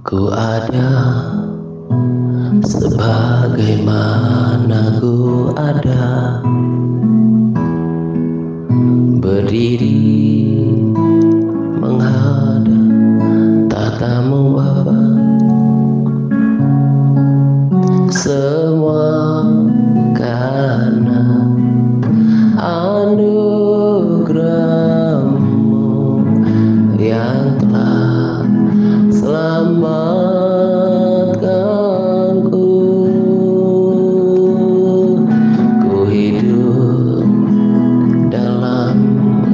Ku ada sebagaimana ku ada, berdiri menghadap tatamu Bapa. Semua karena anugerah-Mu yang telah selamatkanku. Ku hidup dalam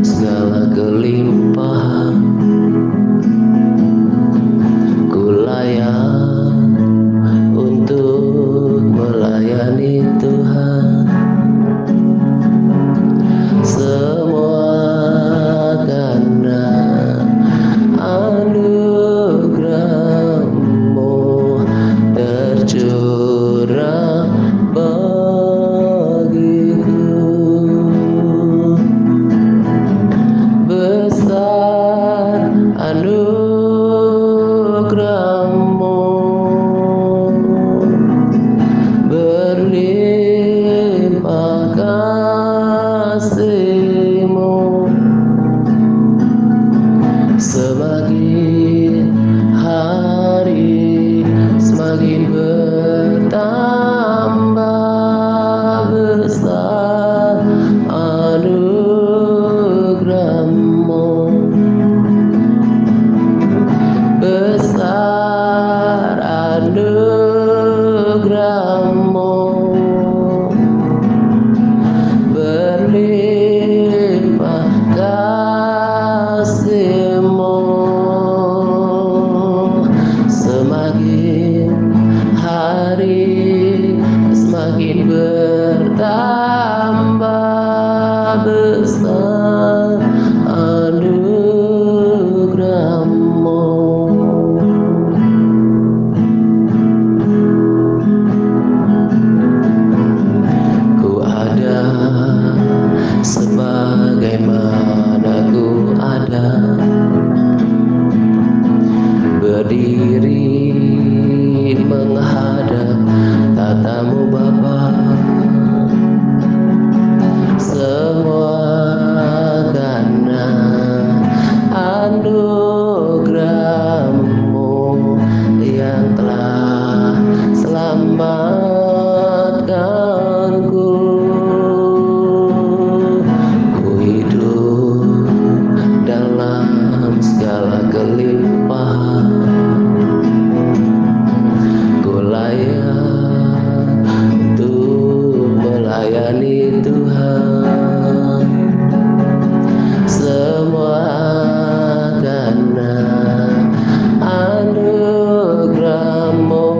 segala kelimpahan, ku layak untuk melayani Tuhan. Semua karena anugerah-Mu tercurah bagiku. Besar anugerah-Mu, berlimpah kasih-Mu. Semakin hari semakin bertambah besar anugerah-Mu. Besar anugerah-Mu, berlimpah kasih-Mu. Semakin hari semakin bertambah besar anugerah-Mu. Ku ada sebagaimana ku ada, berdiri menghadap tatamu Bapa. Semua karena anugerah-Mu yang telah selamatkanku. Ku hidup dalam segala kelimpahan, ku layak untuk melayani Tuhan. Semua karena anugerah-Mu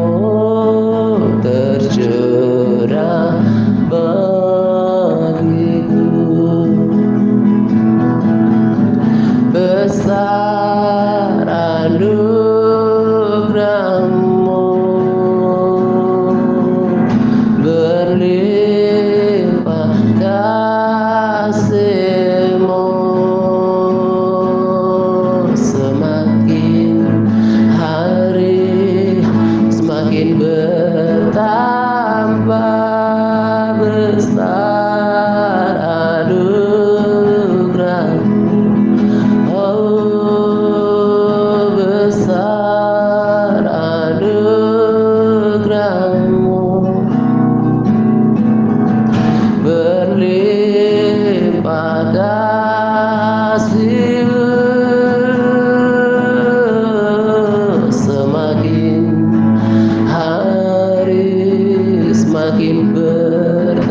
tercurah bagiku. Besar anugerah-Mu, berlimpah kasih-Mu. Semakin hari semakin bertambah besar anugerah-Mu. Oh, besar anugerah-Mu, berlimpah kasih-Mu. Semakin hari semakin bertambah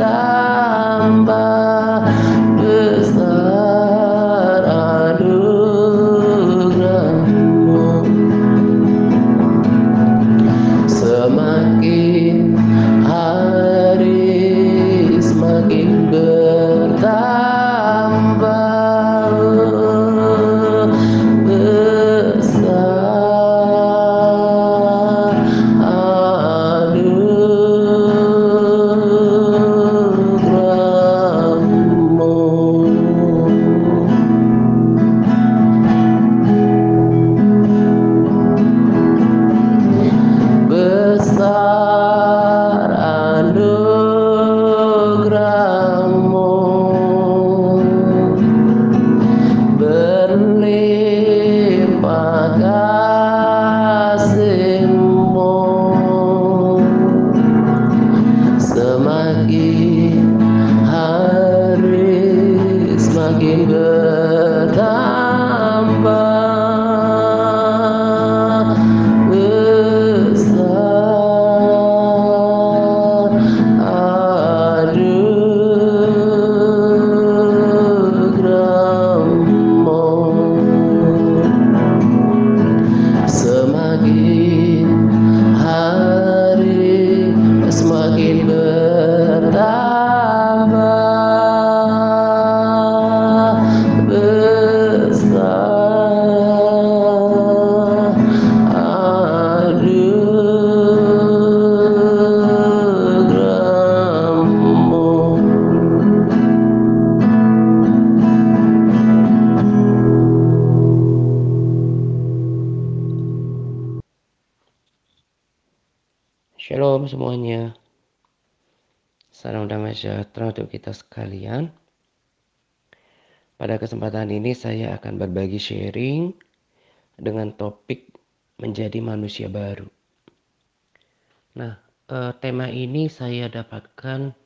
besar anugerah-Mu. Semakin hari semakin bertambah besar anugerah-Mu. Salam damai sejahtera untuk kita sekalian. Pada kesempatan ini saya akan berbagi sharing dengan topik menjadi manusia baru. Nah, tema ini saya dapatkan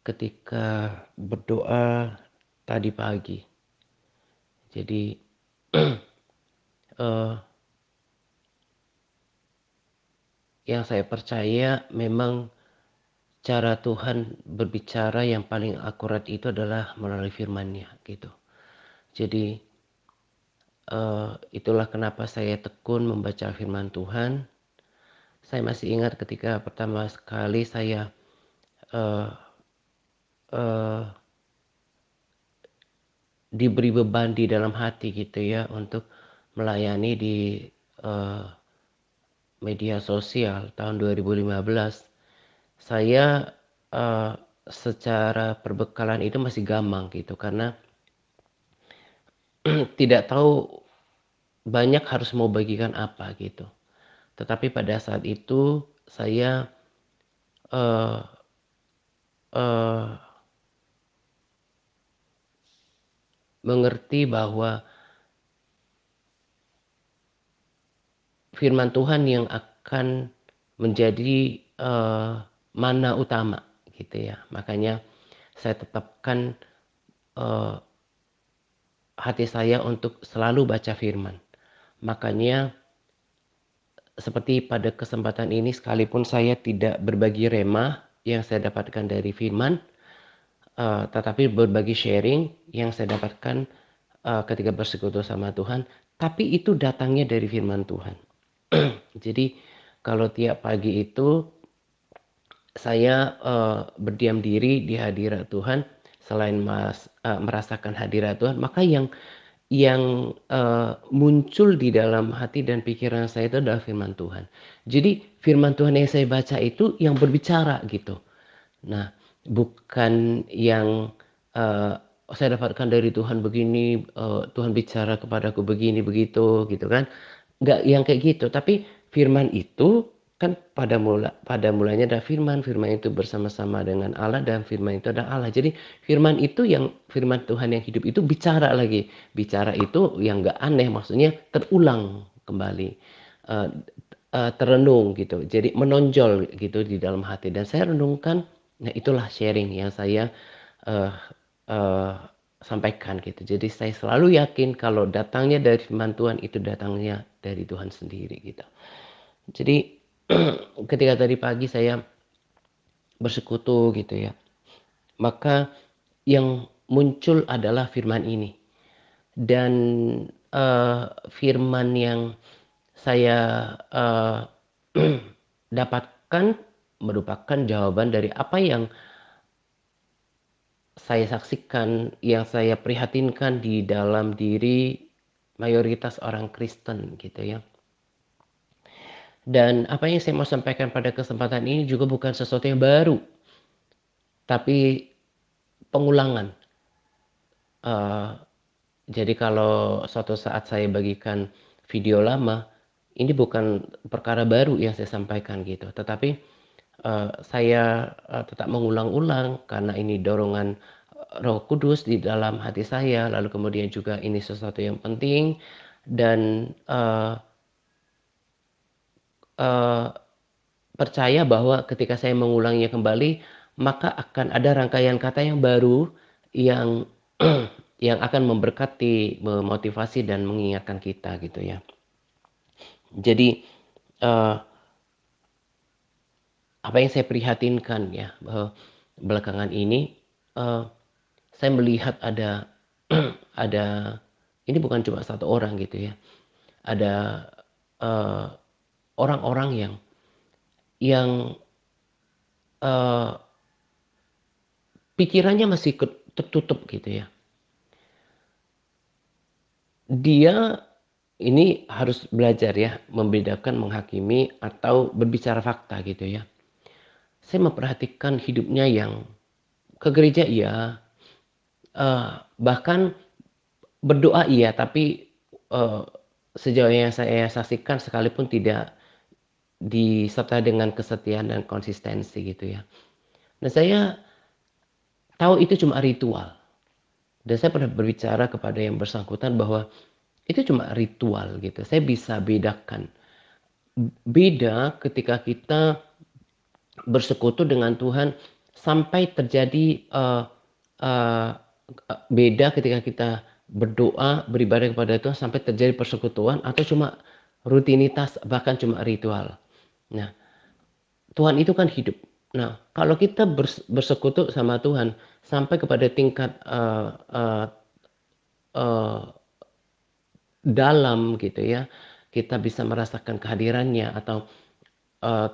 ketika berdoa tadi pagi. Jadi eh, yang saya percaya memang cara Tuhan berbicara yang paling akurat itu adalah melalui firman-Nya gitu. Jadi itulah kenapa saya tekun membaca firman Tuhan. Saya masih ingat ketika pertama sekali saya uh, uh, diberi beban di dalam hati gitu ya untuk melayani di uh, media sosial tahun 2015. Saya secara perbekalan itu masih gamang gitu karena tidak tahu banyak harus mau bagikan apa gitu. Tetapi pada saat itu saya uh, uh, mengerti bahwa firman Tuhan yang akan menjadi mana utama gitu ya. Makanya saya tetapkan uh, hati saya untuk selalu baca firman. Makanya seperti pada kesempatan ini sekalipun saya tidak berbagi rema yang saya dapatkan dari firman, tetapi berbagi sharing yang saya dapatkan ketika bersekutu sama Tuhan, tapi itu datangnya dari firman Tuhan. Jadi kalau tiap pagi itu saya berdiam diri di hadirat Tuhan, selain merasakan hadirat Tuhan, maka yang muncul di dalam hati dan pikiran saya itu adalah firman Tuhan. Jadi firman Tuhan yang saya baca itu yang berbicara gitu. Nah, bukan yang saya dapatkan dari Tuhan begini, Tuhan bicara kepadaku begini begitu gitu kan. Nggak yang kayak gitu, tapi firman itu kan pada mulanya ada firman, firman itu bersama-sama dengan Allah dan firman itu ada Allah. Jadi firman Tuhan yang hidup itu bicara lagi. Bicara itu yang nggak aneh, maksudnya terulang kembali. Eh, Terenung gitu. Jadi menonjol gitu di dalam hati dan saya renungkan, nah itulah sharing yang saya uh, uh, sampaikan gitu. Jadi saya selalu yakin kalau datangnya dari firman Tuhan itu datangnya dari Tuhan sendiri gitu. Jadi ketika tadi pagi saya bersekutu gitu ya, maka yang muncul adalah firman ini. Dan firman yang saya dapatkan merupakan jawaban dari apa yang saya saksikan, yang saya prihatinkan di dalam diri mayoritas orang Kristen gitu ya. Dan apa yang saya mau sampaikan pada kesempatan ini juga bukan sesuatu yang baru, tapi pengulangan. Jadi kalau suatu saat saya bagikan video lama, ini bukan perkara baru yang saya sampaikan gitu, tetapi saya tetap mengulang-ulang karena ini dorongan Roh Kudus di dalam hati saya, lalu kemudian juga ini sesuatu yang penting dan percaya bahwa ketika saya mengulangnya kembali, maka akan ada rangkaian kata yang baru yang yang akan memberkati, memotivasi dan mengingatkan kita gitu ya. Jadi apa yang saya prihatinkan ya bahwa belakangan ini saya melihat ada ada ini bukan cuma satu orang gitu ya. Ada orang-orang yang pikirannya masih tertutup gitu ya. Dia ini harus belajar ya membedakan menghakimi atau berbicara fakta gitu ya. Saya memperhatikan hidupnya yang ke gereja iya, bahkan berdoa iya, tapi sejauh yang saya saksikan sekalipun tidak disertai dengan kesetiaan dan konsistensi gitu ya. Nah, saya tahu itu cuma ritual. Dan saya pernah berbicara kepada yang bersangkutan bahwa itu cuma ritual gitu. Saya bisa bedakan. Beda ketika kita bersekutu dengan Tuhan sampai terjadi uh, beda ketika kita berdoa, beribadah kepada Tuhan sampai terjadi persekutuan atau cuma rutinitas bahkan cuma ritual. Nah, Tuhan itu kan hidup. Nah, kalau kita bersekutu sama Tuhan sampai kepada tingkat uh, dalam gitu ya, kita bisa merasakan kehadirannya atau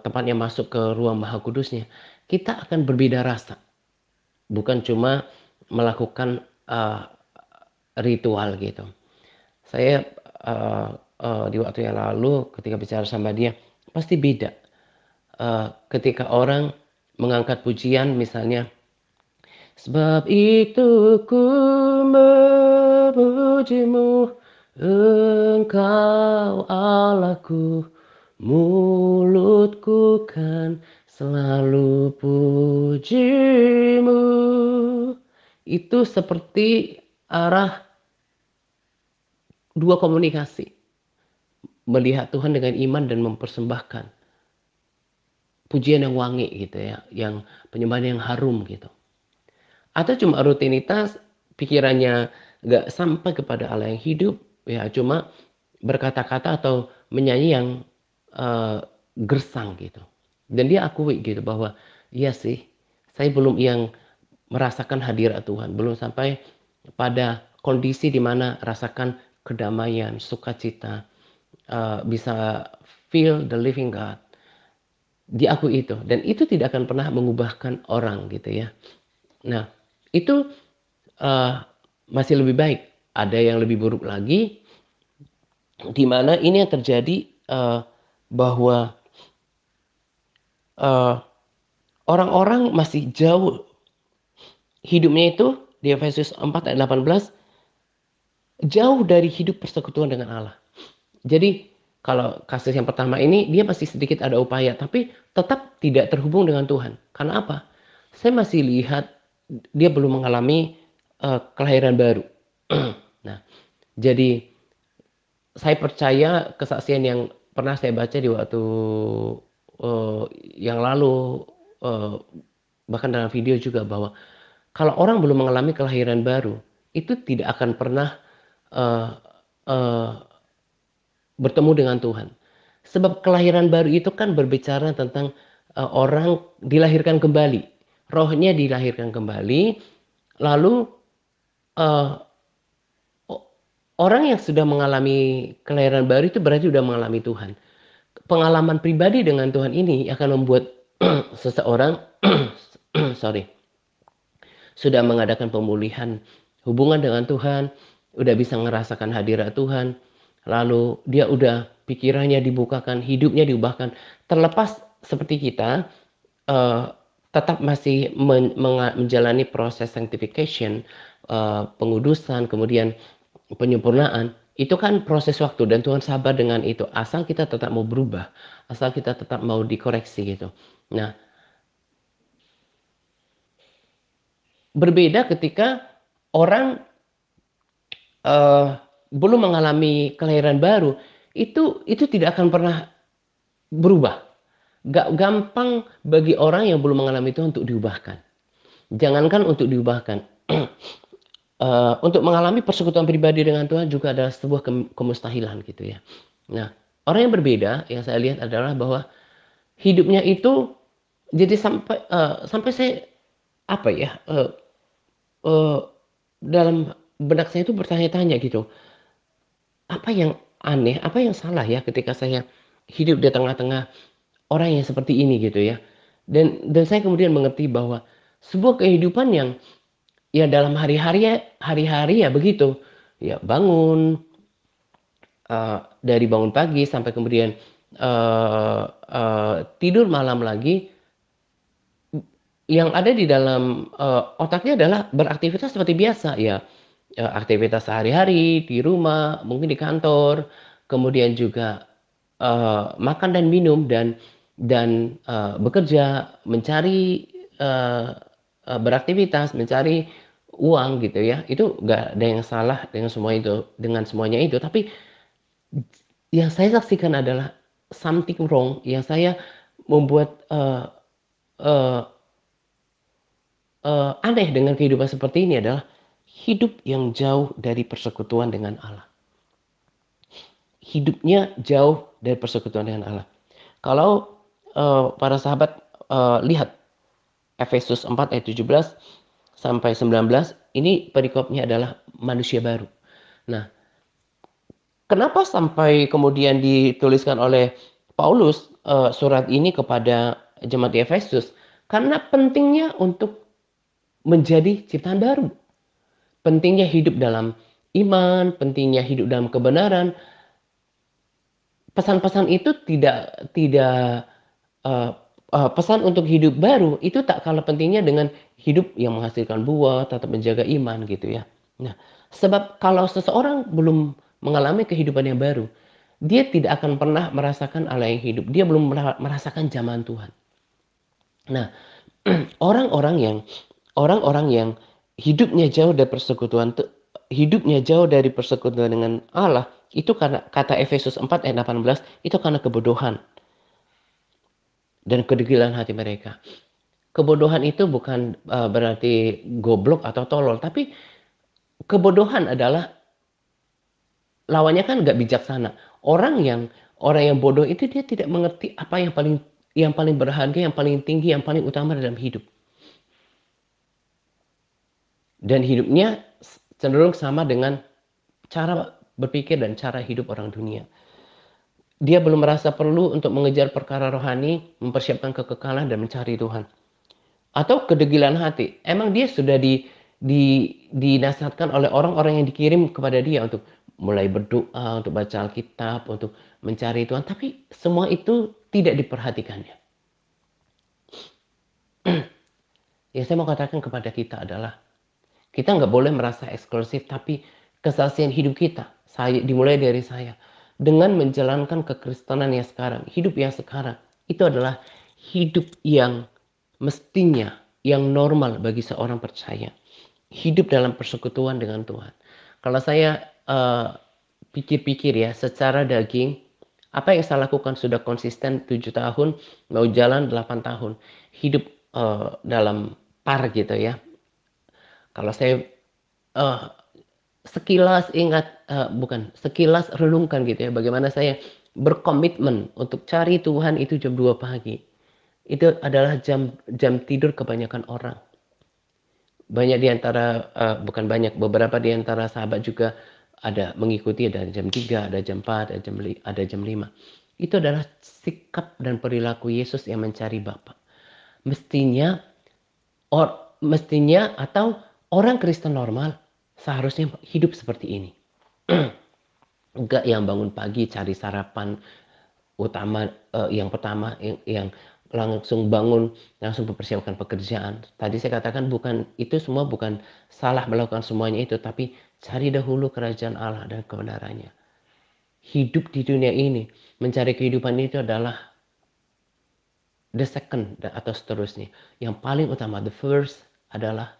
tepatnya masuk ke ruang Maha Kudusnya, kita akan berbeda rasa. Bukan cuma melakukan ritual gitu. Saya di waktu yang lalu ketika bicara sama dia, pasti beda. Ketika orang mengangkat pujian misalnya, sebab itu ku memujimu, Engkau Allahku, mulutku kan selalu pujimu. Itu seperti arah dua komunikasi. Melihat Tuhan dengan iman dan mempersembahkan pujian yang wangi gitu ya, yang penyembahan yang harum gitu. Atau cuma rutinitas, pikirannya nggak sampai kepada Allah yang hidup, ya cuma berkata-kata atau menyanyi yang uh, gersang gitu. Dan dia akui gitu bahwa iya sih, saya belum yang merasakan hadirat Tuhan, belum sampai pada kondisi di mana rasakan kedamaian, sukacita, bisa feel the living God. Diakui itu, dan itu tidak akan pernah mengubahkan orang gitu ya. Nah, itu masih lebih baik. Ada yang lebih buruk lagi, di mana ini yang terjadi bahwa orang-orang masih jauh hidupnya itu di Efesus 4 ayat 18 jauh dari hidup persekutuan dengan Allah. Jadi kalau kasus yang pertama ini dia masih sedikit ada upaya tapi tetap tidak terhubung dengan Tuhan. Karena apa? Saya masih lihat dia belum mengalami kelahiran baru. Nah, jadi saya percaya kesaksian yang pernah saya baca di waktu uh, yang lalu, uh, bahkan dalam video juga, bahwa kalau orang belum mengalami kelahiran baru, itu tidak akan pernah uh, uh, bertemu dengan Tuhan. Sebab kelahiran baru itu kan berbicara tentang orang dilahirkan kembali, rohnya dilahirkan kembali, lalu uh, orang yang sudah mengalami kelahiran baru itu berarti sudah mengalami Tuhan. Pengalaman pribadi dengan Tuhan ini akan membuat seseorang sorry, sudah mengadakan pemulihan hubungan dengan Tuhan, udah bisa merasakan hadirat Tuhan, lalu dia udah pikirannya dibukakan, hidupnya diubahkan. Terlepas seperti kita tetap masih menjalani proses sanctification, pengudusan, kemudian penyempurnaan, itu kan proses waktu dan Tuhan sabar dengan itu. Asal kita tetap mau berubah, asal kita tetap mau dikoreksi gitu. Nah, berbeda ketika orang belum mengalami kelahiran baru, itu tidak akan pernah berubah. Gak gampang bagi orang yang belum mengalami itu untuk diubahkan. Jangankan untuk diubahkan, untuk mengalami persekutuan pribadi dengan Tuhan juga adalah sebuah kemustahilan gitu ya. Nah, orang yang berbeda yang saya lihat adalah bahwa hidupnya itu jadi sampai saya apa ya dalam benak saya itu bertanya-tanya gitu, apa yang aneh, apa yang salah ya ketika saya hidup di tengah-tengah orang yang seperti ini gitu ya. Dan saya kemudian mengerti bahwa sebuah kehidupan yang ya dalam hari-hari ya begitu. Ya bangun, dari bangun pagi sampai kemudian tidur malam lagi, yang ada di dalam otaknya adalah beraktivitas seperti biasa ya, aktivitas sehari-hari di rumah, mungkin di kantor, kemudian juga makan dan minum dan bekerja, mencari beraktivitas, mencari uang gitu ya, itu nggak ada yang salah dengan semuanya itu, tapi yang saya saksikan adalah something wrong yang saya membuat, eee aneh dengan kehidupan seperti ini adalah hidup yang jauh dari persekutuan dengan Allah. Hidupnya jauh dari persekutuan dengan Allah. Kalau, para sahabat, lihat Efesus 4 ayat 17 sampai 19, ini perikopnya adalah manusia baru. Nah, kenapa sampai kemudian dituliskan oleh Paulus, surat ini kepada jemaat di Efesus? Karena pentingnya untuk menjadi ciptaan baru. Pentingnya hidup dalam iman, pentingnya hidup dalam kebenaran. Pesan-pesan itu tidak, eee pesan untuk hidup baru itu tak kalah pentingnya dengan hidup yang menghasilkan buah, tetap menjaga iman gitu ya. Nah, sebab kalau seseorang belum mengalami kehidupan yang baru, dia tidak akan pernah merasakan Allah yang hidup. Dia belum merasakan zaman Tuhan. Nah, orang-orang yang orang-orang yang hidupnya jauh dari persekutuan dengan Allah, itu karena kata Efesus 4 ayat 18, itu karena kebodohan dan kedegilan hati mereka. Kebodohan itu bukan, berarti goblok atau tolol, tapi kebodohan adalah lawannya kan nggak bijaksana. Orang yang bodoh itu dia tidak mengerti apa yang paling berharga, yang paling tinggi, yang paling utama dalam hidup. Dan hidupnya cenderung sama dengan cara berpikir dan cara hidup orang dunia. Dia belum merasa perlu untuk mengejar perkara rohani, mempersiapkan kekekalan dan mencari Tuhan. Atau kedegilan hati. Emang dia sudah dinasihatkan oleh orang-orang yang dikirim kepada dia untuk mulai berdoa, untuk baca Alkitab, untuk mencari Tuhan. Tapi semua itu tidak diperhatikannya. Yang saya mau katakan kepada kita adalah, kita nggak boleh merasa eksklusif, tapi kesaksian hidup kita, dimulai dari saya, dengan menjalankan kekristenan yang sekarang, hidup yang sekarang, itu adalah hidup yang mestinya, yang normal bagi seorang percaya. Hidup dalam persekutuan dengan Tuhan. Kalau saya pikir-pikir ya, secara daging, apa yang saya lakukan sudah konsisten 7 tahun, mau jalan 8 tahun. Hidup dalam par gitu ya. Kalau saya eh, sekilas renungkan gitu ya, bagaimana saya berkomitmen untuk cari Tuhan itu jam 2 pagi. Itu adalah jam jam tidur kebanyakan orang. Banyak di antara, bukan banyak, beberapa di antara sahabat juga ada mengikuti, ada jam 3, ada jam 4, ada jam 5. Itu adalah sikap dan perilaku Yesus yang mencari Bapa. Mestinya mestinya atau orang Kristen normal seharusnya hidup seperti ini. Enggak yang bangun pagi cari sarapan utama, yang pertama yang langsung bangun, langsung mempersiapkan pekerjaan. Tadi saya katakan itu semua bukan salah melakukan semuanya itu, tapi cari dahulu kerajaan Allah dan kebenarannya. Hidup di dunia ini, mencari kehidupan itu adalah the second atau seterusnya. Yang paling utama, the first adalah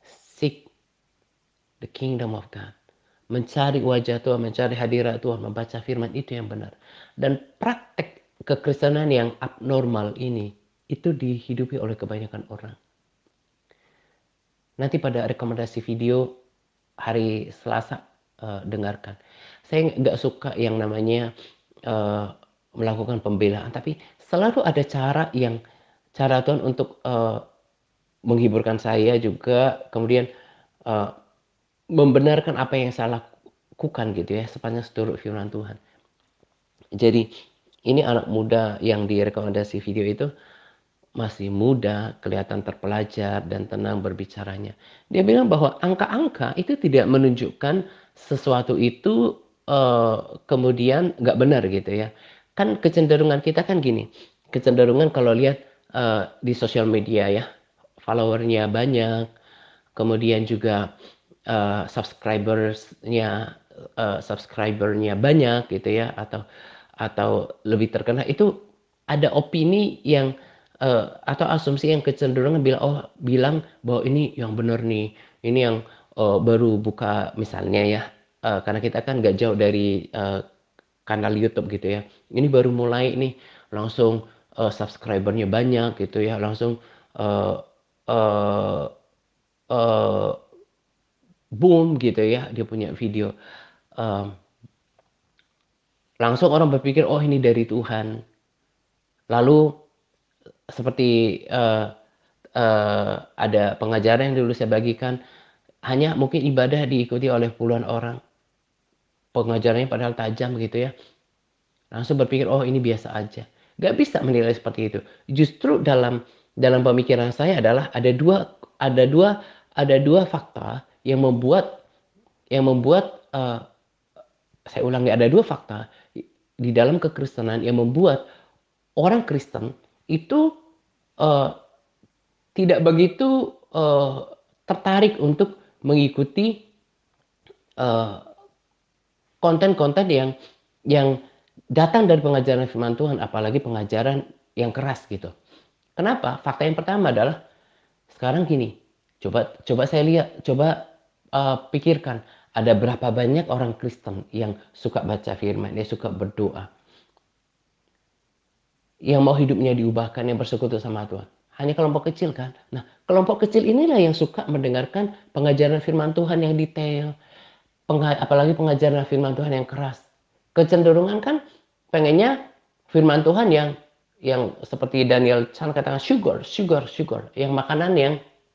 seek the kingdom of God. Mencari wajah Tuhan, mencari hadirat Tuhan, membaca firman itu yang benar. Dan praktek kekristenan yang abnormal ini, itu dihidupi oleh kebanyakan orang. Nanti pada rekomendasi video hari Selasa, dengarkan. Saya nggak suka yang namanya melakukan pembelaan, tapi selalu ada cara Tuhan untuk menghiburkan saya juga, kemudian membenarkan apa yang saya lakukan gitu ya, sepanjang seluruh firman Tuhan. Jadi ini anak muda yang direkomendasi video itu masih muda, kelihatan terpelajar dan tenang berbicaranya. Dia bilang bahwa angka-angka itu tidak menunjukkan sesuatu itu kemudian nggak benar gitu ya. Kan kecenderungan kita kan gini, kecenderungan kalau lihat di sosial media ya, followernya banyak, kemudian juga subscribernya banyak gitu ya, atau lebih terkenal, itu ada opini yang atau asumsi yang kecenderungan bilang bahwa ini yang benar nih, ini yang baru buka misalnya ya, karena kita kan nggak jauh dari kanal YouTube gitu ya. Ini baru mulai nih, langsung subscribernya banyak gitu ya, langsung uh, uh, uh, boom gitu ya, dia punya video. Um, Langsung orang berpikir, oh ini dari Tuhan. Lalu seperti ada pengajaran yang dulu saya bagikan, hanya mungkin ibadah diikuti oleh puluhan orang. Pengajarannya padahal tajam gitu ya. Langsung berpikir, oh ini biasa aja. Gak bisa menilai seperti itu. Justru dalam pemikiran saya adalah ada dua fakta yang membuat saya ulangi, ada dua fakta di dalam kekristenan yang membuat orang Kristen itu uh, tidak begitu tertarik untuk mengikuti uh, konten-konten yang datang dari pengajaran firman Tuhan, apalagi pengajaran yang keras gitu. Kenapa? Fakta yang pertama adalah sekarang gini, coba saya lihat, coba pikirkan, ada berapa banyak orang Kristen yang suka baca firman, yang suka berdoa, yang mau hidupnya diubahkan, yang bersekutu sama Tuhan. Hanya kelompok kecil kan? Nah, kelompok kecil inilah yang suka mendengarkan pengajaran firman Tuhan yang detail, apalagi pengajaran firman Tuhan yang keras. Kecenderungan kan pengennya firman Tuhan yang seperti Daniel Chan katakan, sugar, sugar, sugar, yang makanan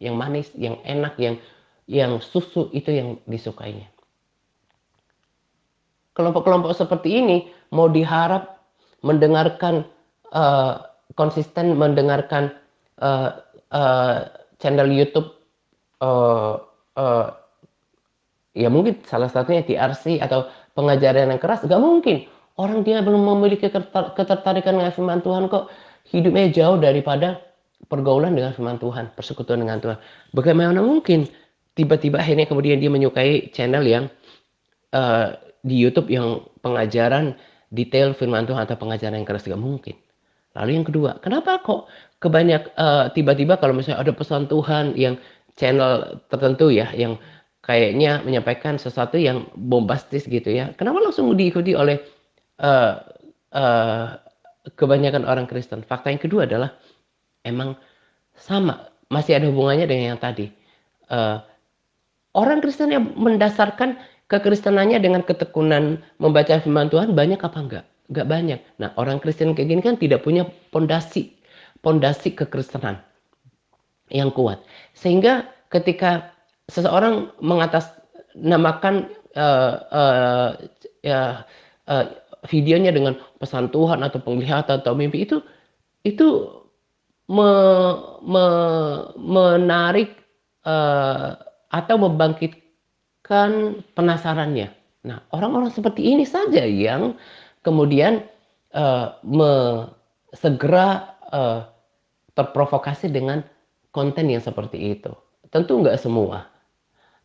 yang manis, yang enak, yang susu, itu yang disukainya. Kelompok-kelompok seperti ini mau diharap mendengarkan konsisten mendengarkan uh, uh, channel YouTube, uh, uh, ya mungkin salah satunya TRC atau pengajaran yang keras, gak mungkin. Orang dia belum memiliki ketertarikan dengan firman Tuhan kok, hidupnya jauh daripada pergaulan dengan firman Tuhan, persekutuan dengan Tuhan. Bagaimana mungkin tiba-tiba akhirnya kemudian dia menyukai channel yang di YouTube yang pengajaran detail firman Tuhan atau pengajaran yang keras? Gak mungkin. Lalu yang kedua, kenapa kok tiba-tiba kalau misalnya ada pesan Tuhan yang channel tertentu ya, yang kayaknya menyampaikan sesuatu yang bombastis gitu ya, kenapa langsung diikuti oleh uh, uh, kebanyakan orang Kristen? Fakta yang kedua adalah emang sama, masih ada hubungannya dengan yang tadi. Uh, Orang Kristen yang mendasarkan kekristenannya dengan ketekunan membaca firman Tuhan banyak apa enggak? Enggak banyak. Nah, orang Kristen kayak gini kan tidak punya pondasi kekristenan yang kuat. Sehingga ketika seseorang mengatasnamakan ya, uh, videonya dengan pesan Tuhan atau penglihatan atau mimpi, itu me, me, menarik atau membangkitkan penasarannya. Nah, orang-orang seperti ini saja yang kemudian segera terprovokasi dengan konten yang seperti itu. Tentu nggak semua.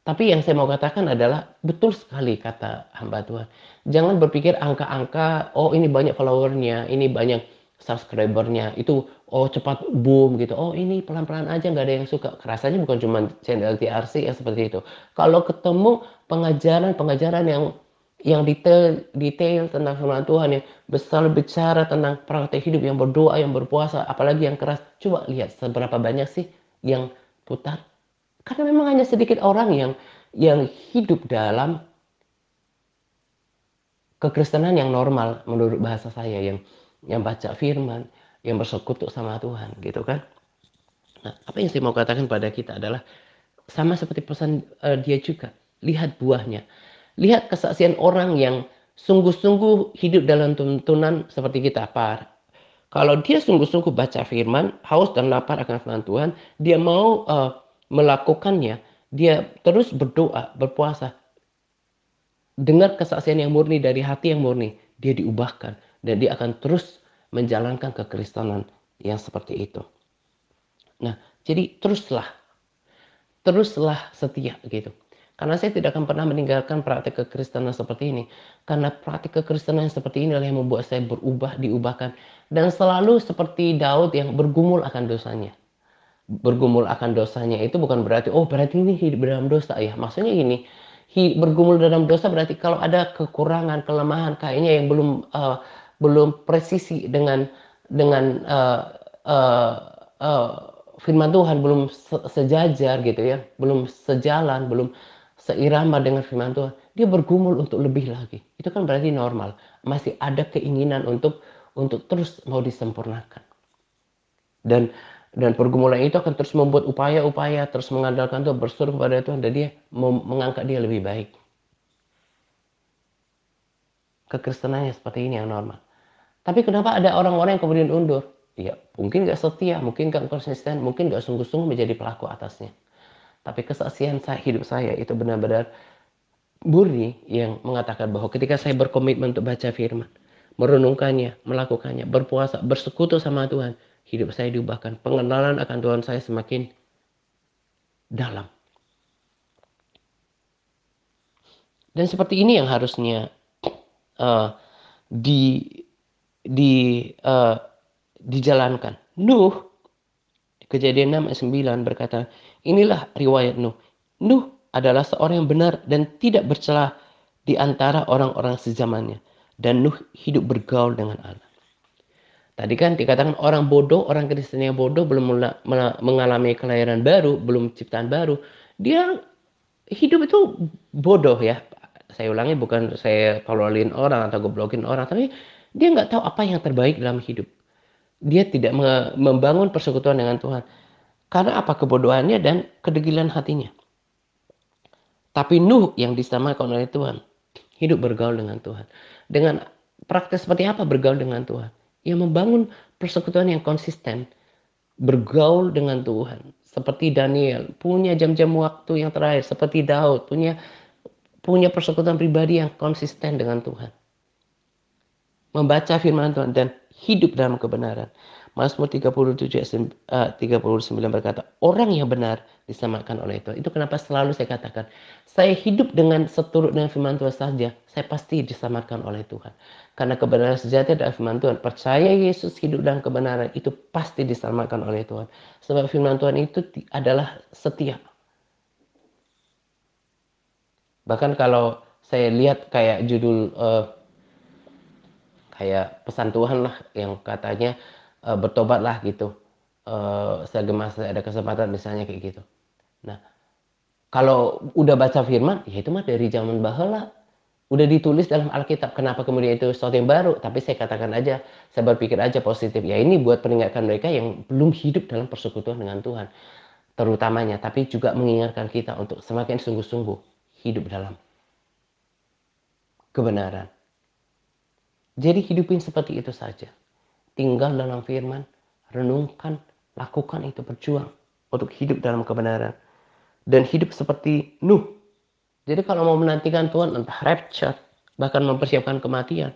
Tapi yang saya mau katakan adalah betul sekali kata hamba Tuhan. Jangan berpikir angka-angka, oh ini banyak followernya, ini banyak subscribernya, itu oh cepat boom gitu. Oh ini pelan-pelan aja nggak ada yang suka. Rasanya bukan cuma channel TRC yang seperti itu. Kalau ketemu pengajaran-pengajaran yang detail tentang firman Tuhan, yang selalu bicara tentang praktek hidup, yang berdoa, yang berpuasa, apalagi yang keras, coba lihat seberapa banyak sih yang putar. Karena memang hanya sedikit orang yang hidup dalam kekristenan yang normal menurut bahasa saya, yang baca firman, yang bersekutu sama Tuhan, gitu kan. Nah, apa yang saya mau katakan pada kita adalah sama seperti pesan dia juga. Lihat buahnya. Lihat kesaksian orang yang sungguh-sungguh hidup dalam tuntunan seperti kita. Kalau dia sungguh-sungguh baca firman, haus dan lapar akan firman Tuhan, dia mau melakukannya, dia terus berdoa, berpuasa, dengar kesaksian yang murni dari hati yang murni, dia diubahkan dan dia akan terus menjalankan kekristenan yang seperti itu. Nah, jadi teruslah setia gitu. Karena saya tidak akan pernah meninggalkan praktik kekristenan seperti ini. Karena praktik kekristenan seperti inilah yang membuat saya berubah, diubahkan. Dan selalu seperti Daud yang bergumul akan dosanya. Bergumul akan dosanya itu bukan berarti, oh berarti ini hidup dalam dosa ya. Maksudnya gini, bergumul dalam dosa berarti kalau ada kekurangan, kelemahan kayaknya yang belum presisi dengan uh, uh, firman Tuhan, belum sejajar gitu ya, belum sejalan, belum seirama dengan firman Tuhan, dia bergumul untuk lebih lagi. Itu kan berarti normal, masih ada keinginan untuk terus mau disempurnakan. Dan pergumulan itu akan terus membuat upaya-upaya, terus mengandalkan Tuhan, berseru kepada Tuhan, dan dia mau mengangkat dia lebih baik. Kekristenannya seperti ini yang normal. Tapi kenapa ada orang-orang yang kemudian undur? Ya, mungkin gak setia, mungkin gak konsisten, mungkin gak sungguh-sungguh menjadi pelaku atasnya. Tapi kesaksian hidup saya itu benar-benar murni yang mengatakan bahwa ketika saya berkomitmen untuk baca firman, merenungkannya, melakukannya, berpuasa, bersekutu sama Tuhan, hidup saya diubahkan. Pengenalan akan Tuhan saya semakin dalam. Dan seperti ini yang harusnya uh, di di uh, dijalankan. Nuh, Kejadian 6 ayat 9 berkata, inilah riwayat Nuh. Nuh adalah seorang yang benar dan tidak bercela di antara orang-orang sezamannya. Dan Nuh hidup bergaul dengan Allah. Tadi kan dikatakan orang bodoh, orang Kristen yang bodoh belum mengalami kelahiran baru, belum ciptaan baru. Dia hidup itu bodoh ya. Saya ulangi, bukan saya tololin orang atau goblokin orang, tapi dia nggak tahu apa yang terbaik dalam hidup. Dia tidak membangun persekutuan dengan Tuhan. Karena apa? Kebodohannya dan kedegilan hatinya. Tapi Nuh yang disamakan oleh Tuhan, hidup bergaul dengan Tuhan. Dengan praktek seperti apa bergaul dengan Tuhan? Ya membangun persekutuan yang konsisten, bergaul dengan Tuhan. Seperti Daniel, punya jam-jam waktu yang terakhir. Seperti Daud, punya persekutuan pribadi yang konsisten dengan Tuhan. Membaca firman Tuhan dan hidup dalam kebenaran. Mazmur 37 ayat 39 berkata, orang yang benar disamakan oleh Tuhan. Itu kenapa selalu saya katakan, saya hidup dengan seturut dengan firman Tuhan saja, saya pasti disamakan oleh Tuhan. Karena kebenaran sejati adalah firman Tuhan. Percaya Yesus hidup dalam kebenaran, itu pasti disamakan oleh Tuhan. Sebab firman Tuhan itu adalah setia. Bahkan kalau saya lihat kayak judul kayak pesan Tuhan lah yang katanya bertobatlah gitu, selagi masih ada kesempatan misalnya kayak gitu. Nah, kalau udah baca firman, ya itu mah dari zaman baheula udah ditulis dalam Alkitab. Kenapa kemudian itu sesuatu yang baru? Tapi saya katakan aja, saya berpikir aja positif. Ya ini buat mengingatkan mereka yang belum hidup dalam persekutuan dengan Tuhan, terutamanya. Tapi juga mengingatkan kita untuk semakin sungguh-sungguh hidup dalam kebenaran. Jadi hidupin seperti itu saja. Tinggal dalam firman, renungkan, lakukan itu, berjuang untuk hidup dalam kebenaran. Dan hidup seperti Nuh. Jadi kalau mau menantikan Tuhan, entah rapture, bahkan mempersiapkan kematian.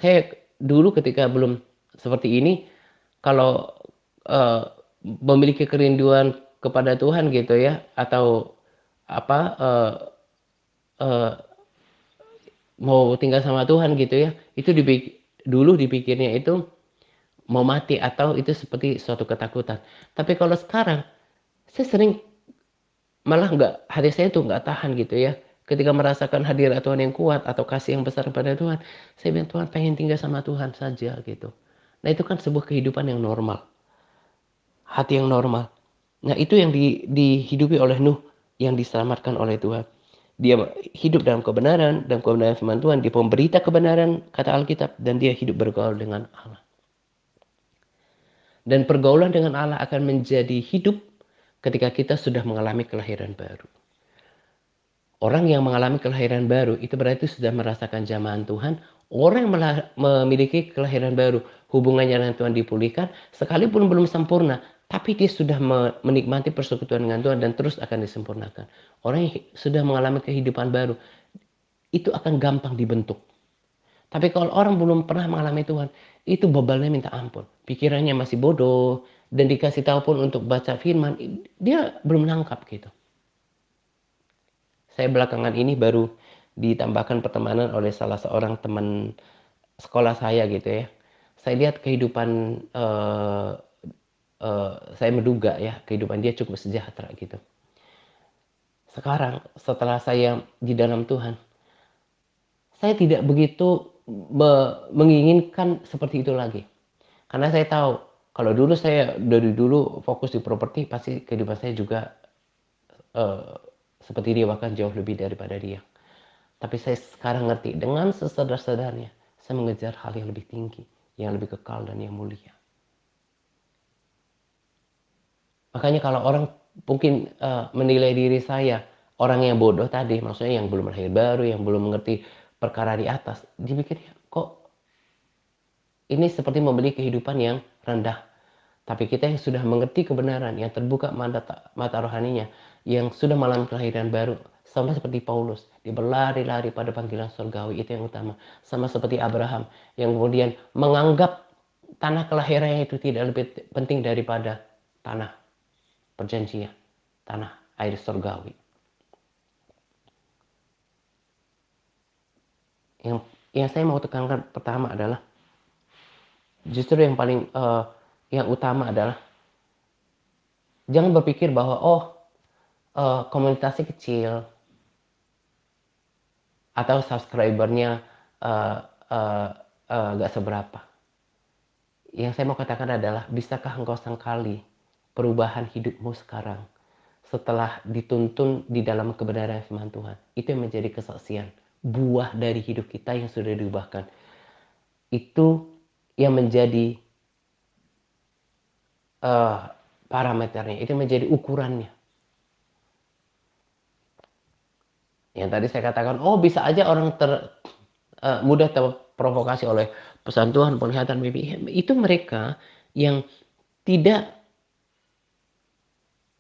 Saya dulu ketika belum seperti ini, kalau uh, memiliki kerinduan kepada Tuhan gitu ya, atau apa uh, mau tinggal sama Tuhan gitu ya, itu dulu dipikirnya itu mau mati atau itu seperti suatu ketakutan. Tapi kalau sekarang, saya sering malah nggak, hati saya tuh nggak tahan gitu ya. Ketika merasakan hadirat Tuhan yang kuat atau kasih yang besar pada Tuhan, saya bilang Tuhan pengen tinggal sama Tuhan saja gitu. Nah itu kan sebuah kehidupan yang normal, hati yang normal. Nah itu yang dihidupi oleh Nuh yang diselamatkan oleh Tuhan. Dia hidup dalam kebenaran, dalam kebenaran firman Tuhan, dia pemberita kebenaran kata Alkitab, dan dia hidup bergaul dengan Allah. Dan pergaulan dengan Allah akan menjadi hidup ketika kita sudah mengalami kelahiran baru. Orang yang mengalami kelahiran baru itu berarti sudah merasakan jamahan Tuhan. Orang yang memiliki kelahiran baru, hubungannya dengan Tuhan dipulihkan, sekalipun belum sempurna, tapi dia sudah menikmati persekutuan dengan Tuhan dan terus akan disempurnakan. Orang yang sudah mengalami kehidupan baru, itu akan gampang dibentuk. Tapi kalau orang belum pernah mengalami Tuhan, itu bebalnya minta ampun. Pikirannya masih bodoh, dan dikasih tahu pun untuk baca firman, dia belum nangkap gitu. Saya belakangan ini baru ditambahkan pertemanan oleh salah seorang teman sekolah saya gitu ya. Saya lihat kehidupan, saya menduga ya, kehidupan dia cukup sejahtera gitu. Sekarang setelah saya di dalam Tuhan, saya tidak begitu menginginkan seperti itu lagi. Karena saya tahu, kalau dulu saya dari dulu fokus di properti, pasti kehidupan saya juga eh, seperti dia, bahkan jauh lebih daripada dia. Tapi saya sekarang ngerti, dengan sesadar-sadarnya, saya mengejar hal yang lebih tinggi, yang lebih kekal dan yang mulia. Makanya kalau orang mungkin menilai diri saya, orang yang bodoh tadi, maksudnya yang belum lahir baru, yang belum mengerti perkara di atas, dipikirnya kok ini seperti memiliki kehidupan yang rendah. Tapi kita yang sudah mengerti kebenaran, yang terbuka mata rohaninya, yang sudah malam kelahiran baru, sama seperti Paulus, dia berlari-lari pada panggilan surgawi, itu yang utama. Sama seperti Abraham, yang kemudian menganggap tanah kelahirannya itu tidak lebih penting daripada tanah perjanjian, tanah air surgawi. Yang saya mau tekankan pertama adalah, justru yang paling yang utama adalah, jangan berpikir bahwa komunitasnya kecil atau subscribernya uh, uh, gak seberapa. Yang saya mau katakan adalah, bisakah engkau sangkali perubahan hidupmu sekarang setelah dituntun di dalam kebenaran firman Tuhan? Itu yang menjadi kesaksian. Buah dari hidup kita yang sudah diubahkan. Itu yang menjadi parameternya, itu menjadi ukurannya. Yang tadi saya katakan, bisa aja orang mudah terprovokasi oleh pesan Tuhan, penglihatan mimpi. Itu mereka yang tidak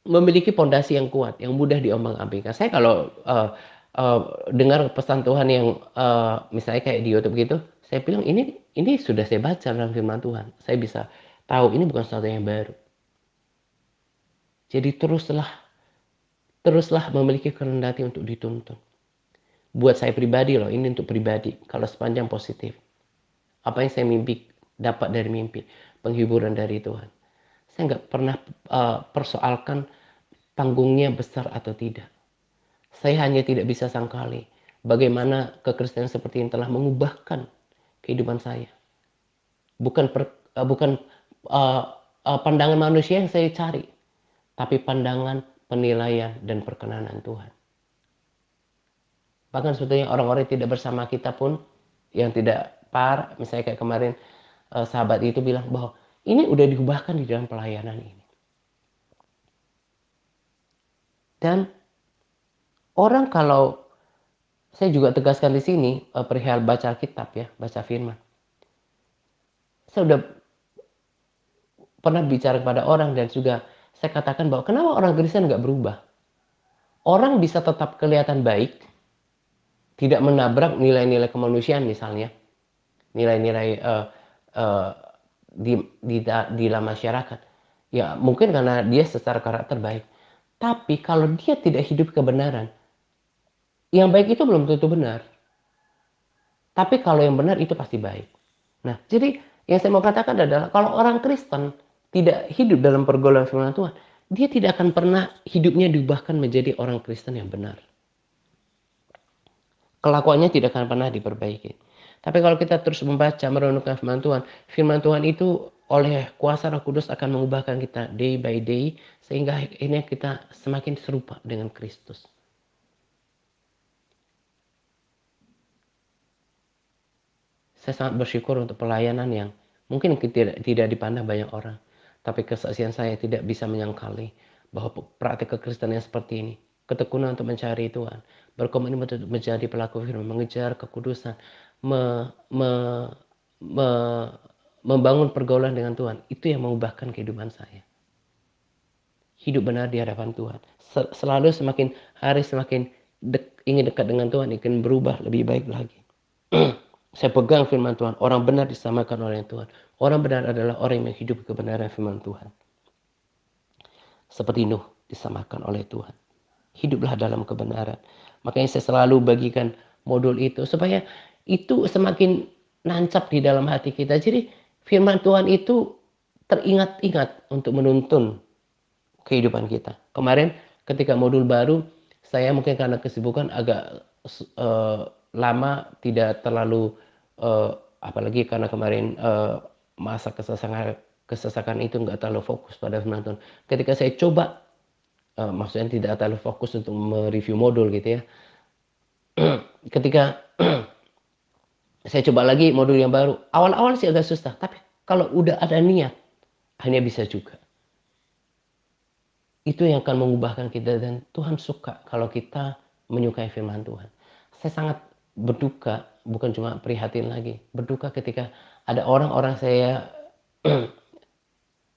memiliki pondasi yang kuat, yang mudah diombang-ambingkan. Saya kalau uh, dengar pesan Tuhan yang misalnya kayak di YouTube gitu, saya bilang ini sudah saya baca dalam firman Tuhan. Saya bisa tahu ini bukan sesuatu yang baru. Jadi teruslah memiliki kerendahan hati untuk dituntun. Buat saya pribadi loh, ini untuk pribadi. Kalau sepanjang positif, apa yang saya mimpi dapat dari mimpi, penghiburan dari Tuhan. Saya nggak pernah persoalkan panggungnya besar atau tidak. Saya hanya tidak bisa sangkali bagaimana kekristenan seperti ini telah mengubahkan kehidupan saya. Bukan pandangan manusia yang saya cari, tapi pandangan, penilaian, dan perkenanan Tuhan. Bahkan sebetulnya orang-orang yang tidak bersama kita pun, yang tidak misalnya kayak kemarin sahabat itu bilang bahwa ini udah diubahkan di dalam pelayanan ini. Dan orang kalau, saya juga tegaskan di sini perihal baca kitab ya, baca firman. Saya udah pernah bicara kepada orang dan juga saya katakan bahwa kenapa orang Kristen nggak berubah? Orang bisa tetap kelihatan baik, tidak menabrak nilai-nilai kemanusiaan misalnya, nilai-nilai uh, di dalam masyarakat. Ya mungkin karena dia secara karakter baik. Tapi kalau dia tidak hidup kebenaran, yang baik itu belum tentu benar. Tapi kalau yang benar itu pasti baik. Nah, jadi yang saya mau katakan adalah, kalau orang Kristen tidak hidup dalam pergaulan firman Tuhan, dia tidak akan pernah hidupnya diubahkan menjadi orang Kristen yang benar. Kelakuannya tidak akan pernah diperbaiki. Tapi kalau kita terus membaca, merenungkan firman Tuhan itu oleh kuasa Roh Kudus akan mengubahkan kita day by day, sehingga ini kita semakin serupa dengan Kristus. Saya sangat bersyukur untuk pelayanan yang mungkin tidak dipandang banyak orang. Tapi kesaksian saya tidak bisa menyangkali bahwa praktik kekristenan seperti ini, ketekunan untuk mencari Tuhan, berkomitmen untuk menjadi pelaku firman, mengejar kekudusan, me, me, me, membangun pergaulan dengan Tuhan, itu yang mengubahkan kehidupan saya. Hidup benar di hadapan Tuhan. Selalu semakin hari semakin ingin dekat dengan Tuhan, ingin berubah lebih baik lagi. Saya pegang firman Tuhan. Orang benar disamakan oleh Tuhan. Orang benar adalah orang yang hidup kebenaran firman Tuhan. Seperti Nuh disamakan oleh Tuhan. hiduplah dalam kebenaran. Makanya saya selalu bagikan modul itu supaya itu semakin nancap di dalam hati kita. Jadi firman Tuhan itu teringat-ingat untuk menuntun kehidupan kita. Kemarin ketika modul baru, saya mungkin karena kesibukan agak lama tidak terlalu apalagi karena kemarin masa kesesakan itu nggak terlalu fokus pada firman Tuhan. Ketika saya coba, maksudnya tidak terlalu fokus untuk mereview modul gitu ya. Ketika saya coba lagi modul yang baru, awal-awal sih agak susah, tapi kalau udah ada niat, akhirnya bisa juga. Itu yang akan mengubahkan kita dan Tuhan suka kalau kita menyukai firman Tuhan. Saya sangat berduka, bukan cuma prihatin lagi, berduka ketika ada orang-orang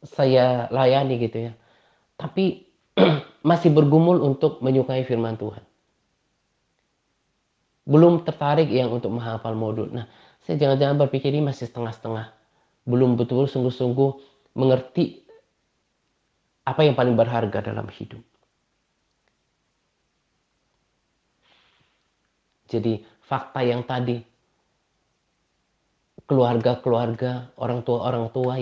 saya layani gitu ya, tapi masih bergumul untuk menyukai firman Tuhan. Belum tertarik yang untuk menghafal modul. Nah, saya jangan-jangan berpikir ini masih setengah-setengah. Belum betul sungguh-sungguh mengerti apa yang paling berharga dalam hidup. Jadi fakta yang tadi, keluarga-keluarga, orang tua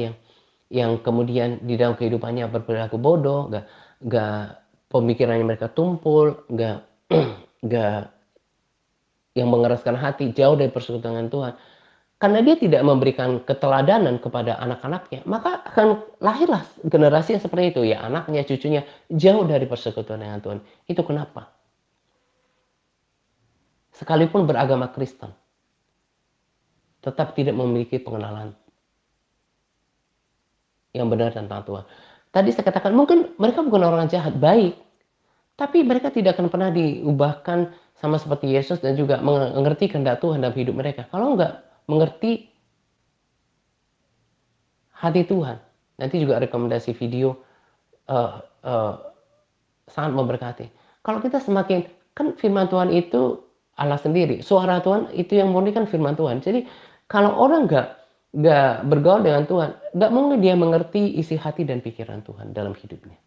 yang kemudian di dalam kehidupannya berperilaku bodoh, nggak pemikirannya mereka tumpul, nggak yang mengeraskan hati, jauh dari persekutuan dengan Tuhan. Karena dia tidak memberikan keteladanan kepada anak-anaknya, maka akan lahirlah generasi yang seperti itu. Ya anaknya, cucunya jauh dari persekutuan dengan Tuhan. Itu kenapa? Sekalipun beragama Kristen, tetap tidak memiliki pengenalan yang benar tentang Tuhan. Tadi saya katakan mungkin mereka bukan orang jahat, baik. Tapi mereka tidak akan pernah diubahkan sama seperti Yesus dan juga mengerti kehendak Tuhan dalam hidup mereka. Kalau enggak mengerti hati Tuhan. Nanti juga rekomendasi video uh, uh, sangat memberkati. Kalau kita semakin, kan firman Tuhan itu Allah sendiri. Suara Tuhan itu yang murni kan firman Tuhan. Jadi kalau orang nggak bergaul dengan Tuhan, nggak mungkin dia mengerti isi hati dan pikiran Tuhan dalam hidupnya.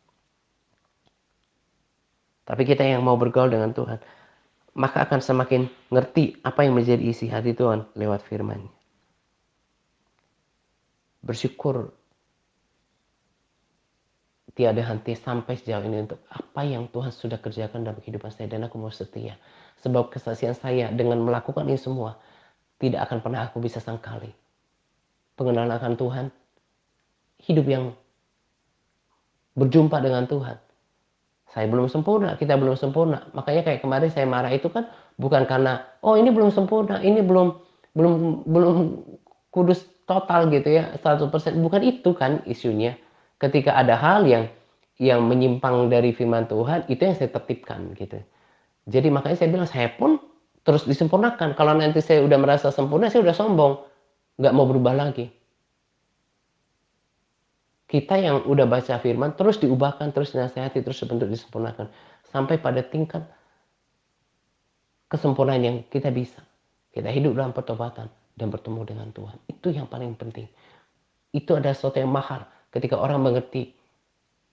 Tapi kita yang mau bergaul dengan Tuhan, maka akan semakin ngerti apa yang menjadi isi hati Tuhan lewat firman-Nya. Bersyukur tiada henti sampai sejauh ini untuk apa yang Tuhan sudah kerjakan dalam kehidupan saya dan aku mau setia. Sebab kesaksian saya dengan melakukan ini semua tidak akan pernah aku bisa sangkali. Pengenalan akan Tuhan, hidup yang berjumpa dengan Tuhan. Saya belum sempurna, kita belum sempurna. Makanya kayak kemarin saya marah itu kan bukan karena oh ini belum sempurna, ini belum kudus total gitu ya, 100%. Bukan itu kan isunya. Ketika ada hal yang menyimpang dari firman Tuhan, itu yang saya tertibkan gitu. Jadi makanya saya bilang saya pun terus disempurnakan. Kalau nanti saya udah merasa sempurna, saya udah sombong, nggak mau berubah lagi. Kita yang udah baca firman terus diubahkan, terus dinasehati, terus bentuk disempurnakan. Sampai pada tingkat kesempurnaan yang kita bisa. Kita hidup dalam pertobatan dan bertemu dengan Tuhan. Itu yang paling penting. Itu adalah sesuatu yang mahal ketika orang mengerti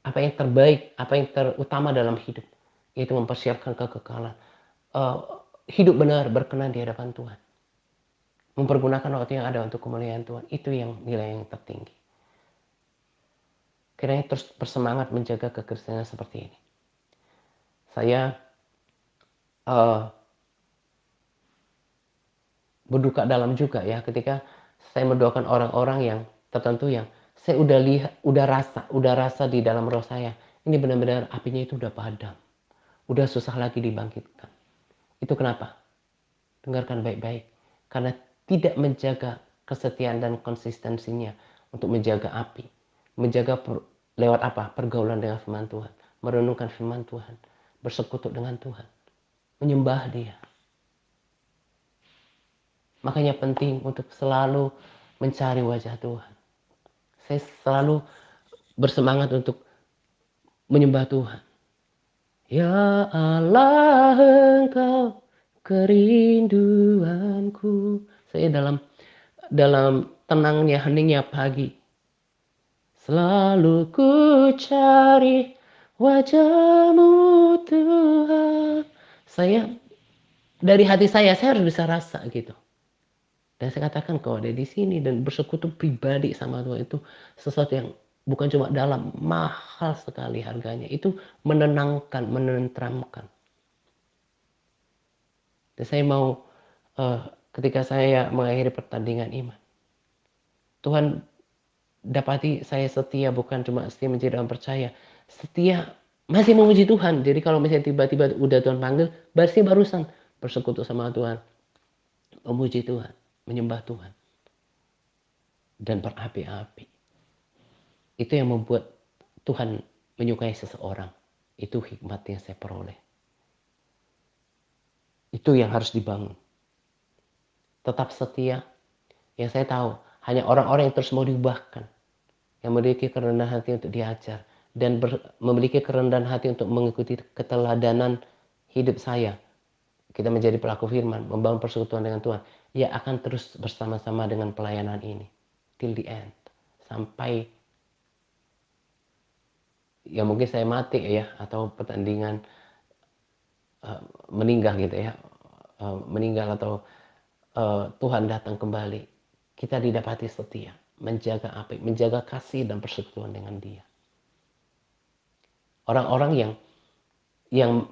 apa yang terbaik, apa yang terutama dalam hidup. Yaitu mempersiapkan kekekalan. Hidup benar, berkenan di hadapan Tuhan. Mempergunakan waktu yang ada untuk kemuliaan Tuhan. Itu yang nilai yang tertinggi. Kiranya terus bersemangat menjaga kekristenan seperti ini. Saya berduka dalam juga ya ketika saya mendoakan orang-orang yang tertentu yang saya udah lihat, udah rasa di dalam roh saya. Ini benar-benar apinya itu udah padam. Udah susah lagi dibangkitkan. Itu kenapa? Dengarkan baik-baik. Karena tidak menjaga kesetiaan dan konsistensinya untuk menjaga api. Menjaga lewat apa? Pergaulan dengan firman Tuhan. Merenungkan firman Tuhan. Bersekutu dengan Tuhan. Menyembah Dia. Makanya penting untuk selalu mencari wajah Tuhan. Saya selalu bersemangat untuk menyembah Tuhan. Ya Allah Engkau kerinduanku. Saya dalam tenangnya, heningnya pagi. Selalu ku cari wajah-Mu Tuhan. Saya dari hati saya harus bisa rasa gitu. Dan saya katakan kalau ada di sini dan bersekutu pribadi sama Tuhan itu sesuatu yang bukan cuma dalam, mahal sekali harganya. Itu menenangkan, menenteramkan. Dan saya mau ketika saya mengakhiri pertandingan iman, Tuhan dapati saya setia, bukan cuma setia menjadi orang percaya, setia masih memuji Tuhan. Jadi kalau misalnya tiba-tiba udah Tuhan panggil, berarti barusan bersekutu sama Tuhan, memuji Tuhan, menyembah Tuhan, dan berapi-api. Itu yang membuat Tuhan menyukai seseorang. Itu hikmat yang saya peroleh. Itu yang harus dibangun. Tetap setia. Yang saya tahu, hanya orang-orang yang terus mau diubahkan, yang memiliki kerendahan hati untuk diajar, dan memiliki kerendahan hati untuk mengikuti keteladanan hidup saya. Kita menjadi pelaku firman, membangun persekutuan dengan Tuhan. Ia akan terus bersama-sama dengan pelayanan ini. Till the end. Sampai ya mungkin saya mati ya, atau pertandingan meninggal gitu ya. Meninggal atau Tuhan datang kembali. Kita didapati setia. Menjaga api, menjaga kasih dan persekutuan dengan Dia. Orang-orang yang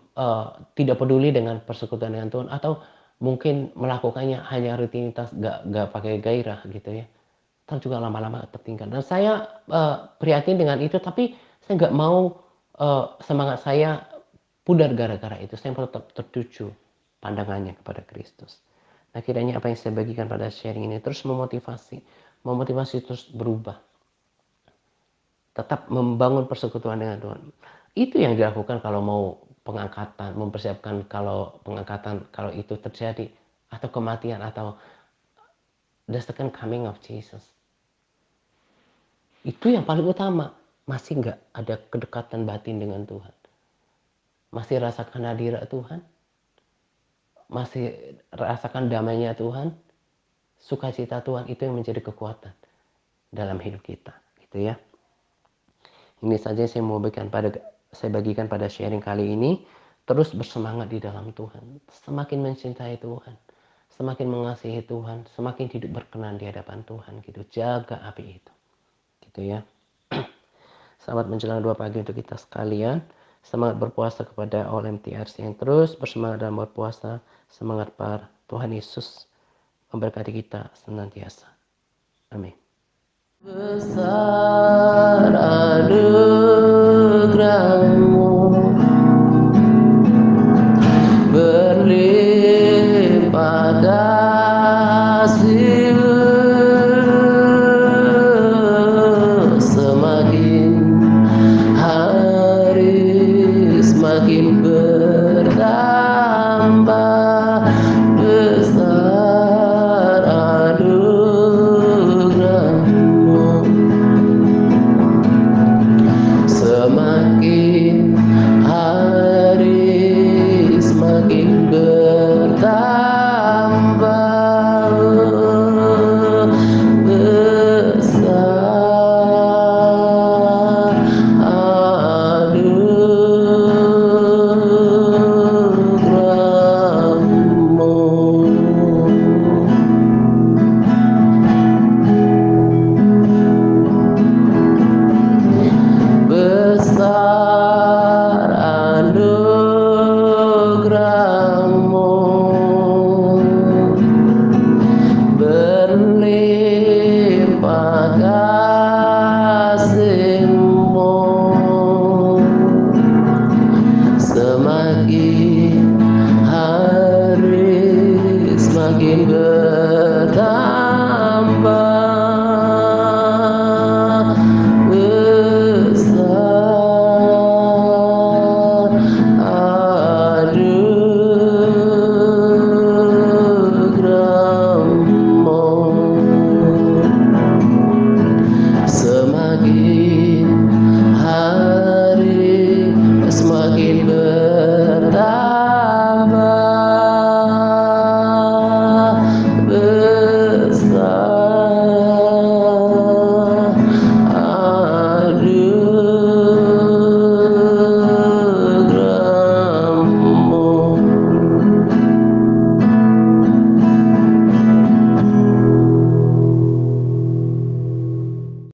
tidak peduli dengan persekutuan dengan Tuhan, atau mungkin melakukannya hanya rutinitas, gak pakai gairah gitu ya, kan juga lama-lama tertinggal. Dan saya prihatin dengan itu, tapi saya nggak mau semangat saya pudar gara-gara itu. Saya tetap tertuju pandangannya kepada Kristus. Nah, kiranya apa yang saya bagikan pada sharing ini terus memotivasi terus berubah, tetap membangun persekutuan dengan Tuhan. Itu yang dilakukan kalau mau pengangkatan, mempersiapkan kalau pengangkatan, kalau itu terjadi, atau kematian, atau the second coming of Jesus. Itu yang paling utama. Masih nggak ada kedekatan batin dengan Tuhan? Masih rasakan hadirat Tuhan? Masih rasakan damainya Tuhan? Sukacita Tuhan, itu yang menjadi kekuatan dalam hidup kita, gitu ya. Ini saja saya mau bagikan pada sharing kali ini. Terus bersemangat di dalam Tuhan. Semakin mencintai Tuhan, semakin mengasihi Tuhan, semakin hidup berkenan di hadapan Tuhan, gitu. Jaga api itu, gitu ya. Selamat menjelang 2 pagi untuk kita sekalian. Semangat berpuasa kepada all MTRC yang terus bersemangat dalam berpuasa. Semangat par Tuhan Yesus memberkati kita senantiasa. Amin. Besar anugerah-Mu, berlimpah kasih-Mu, semakin hari semakin